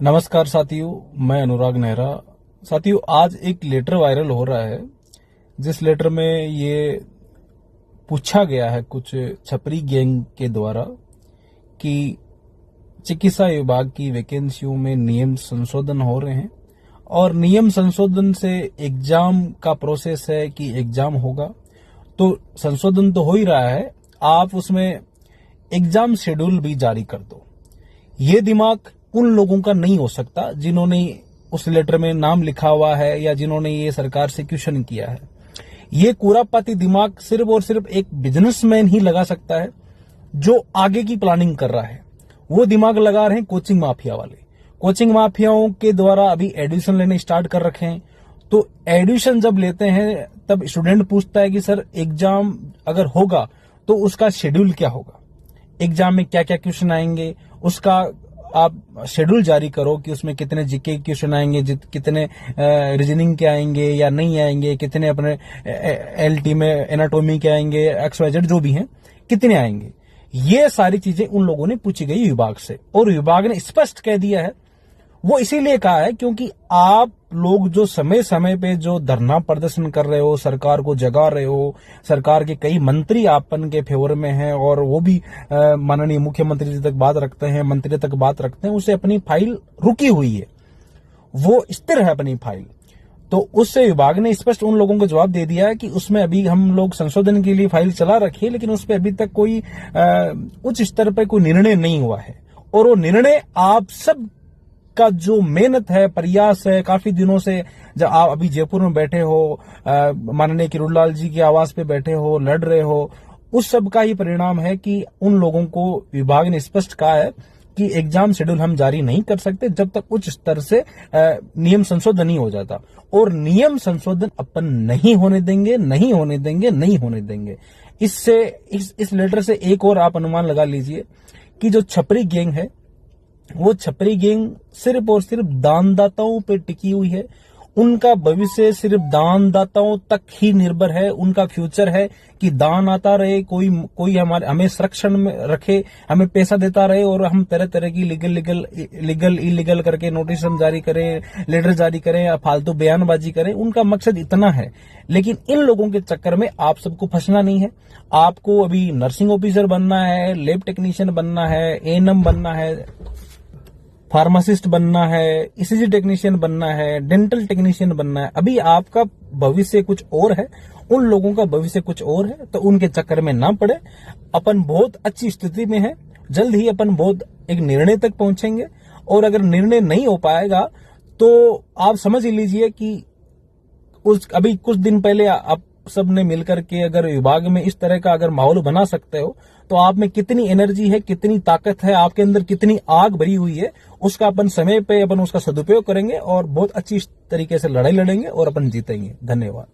नमस्कार साथियों, मैं अनुराग नेहरा। साथियों, आज एक लेटर वायरल हो रहा है जिस लेटर में ये पूछा गया है कुछ छपरी गैंग के द्वारा कि चिकित्सा विभाग की वैकेंसियों में नियम संशोधन हो रहे हैं और नियम संशोधन से एग्जाम का प्रोसेस है कि एग्जाम होगा। तो संशोधन तो हो ही रहा है, आप उसमें एग्जाम शेड्यूल भी जारी कर दो। ये दिमाग उन लोगों का नहीं हो सकता जिन्होंने उस लेटर में नाम लिखा हुआ है या जिन्होंने ये सरकार से क्वेश्चन किया है। ये कुरापाती दिमाग सिर्फ और सिर्फ एक बिजनेसमैन ही लगा सकता है जो आगे की प्लानिंग कर रहा है। वो दिमाग लगा रहे हैं कोचिंग माफिया वाले। कोचिंग माफियाओं के द्वारा अभी एडमिशन लेने स्टार्ट कर रखे हैं। तो एडमिशन जब लेते हैं तब स्टूडेंट पूछता है कि सर एग्जाम अगर होगा तो उसका शेड्यूल क्या होगा, एग्जाम में क्या क्या क्वेश्चन आएंगे, उसका आप शेड्यूल जारी करो कि उसमें कितने जीके क्वेश्चन आएंगे, कितने रीजनिंग के आएंगे या नहीं आएंगे, कितने अपने एलटी में एनाटॉमी के आएंगे, XYZ जो भी हैं कितने आएंगे। ये सारी चीजें उन लोगों ने पूछी गई विभाग से और विभाग ने स्पष्ट कह दिया है। वो इसीलिए कहा है क्योंकि आप लोग जो समय समय पे जो धरना प्रदर्शन कर रहे हो, सरकार को जगा रहे हो, सरकार के कई मंत्री आपन के फेवर में हैं और वो भी माननीय मुख्यमंत्री जी तक बात रखते हैं, मंत्री तक बात रखते हैं, उसे अपनी फाइल रुकी हुई है, वो स्थिर है अपनी फाइल। तो उससे विभाग ने स्पष्ट उन लोगों को जवाब दे दिया है कि उसमें अभी हम लोग संशोधन के लिए फाइल चला रखी है, लेकिन उस पर अभी तक कोई उच्च स्तर पर कोई निर्णय नहीं हुआ है। और वो निर्णय आप सब का जो मेहनत है, प्रयास है, काफी दिनों से जब आप अभी जयपुर में बैठे हो, माननीय किरोड़लाल जी के आवास पे बैठे हो, लड़ रहे हो, उस सब का ही परिणाम है कि उन लोगों को विभाग ने स्पष्ट कहा है कि एग्जाम शेड्यूल हम जारी नहीं कर सकते जब तक उच्च स्तर से नियम संशोधन नहीं हो जाता। और नियम संशोधन अपन नहीं होने देंगे, नहीं होने देंगे, नहीं होने देंगे। इससे इस लेटर से एक और आप अनुमान लगा लीजिए कि जो छपरी गैंग है वो छपरी गैंग सिर्फ और सिर्फ दानदाताओं पे टिकी हुई है। उनका भविष्य सिर्फ दानदाताओं तक ही निर्भर है। उनका फ्यूचर है कि दान आता रहे, कोई हमें संरक्षण में रखे, हमें पैसा देता रहे और हम तरह तरह की लीगल इलीगल करके नोटिस हम जारी करें, लेटर जारी करें या फालतू बयानबाजी करें। उनका मकसद इतना है। लेकिन इन लोगों के चक्कर में आप सबको फंसना नहीं है। आपको अभी नर्सिंग ऑफिसर बनना है, लैब टेक्नीशियन बनना है, ANM बनना है, फार्मासिस्ट बनना है, ECG टेक्नीशियन बनना है, डेंटल टेक्नीशियन बनना है। अभी आपका भविष्य कुछ और है, उन लोगों का भविष्य कुछ और है। तो उनके चक्कर में ना पड़े। अपन बहुत अच्छी स्थिति में है, जल्द ही अपन बहुत एक निर्णय तक पहुंचेंगे। और अगर निर्णय नहीं हो पाएगा तो आप समझ लीजिए कि अभी कुछ दिन पहले आप सबने मिलकर के अगर विभाग में इस तरह का अगर माहौल बना सकते हो तो आप में कितनी एनर्जी है, कितनी ताकत है, आपके अंदर कितनी आग भरी हुई है, उसका अपन समय पे अपन उसका सदुपयोग करेंगे और बहुत अच्छी तरीके से लड़ाई लड़ेंगे और अपन जीतेंगे। धन्यवाद।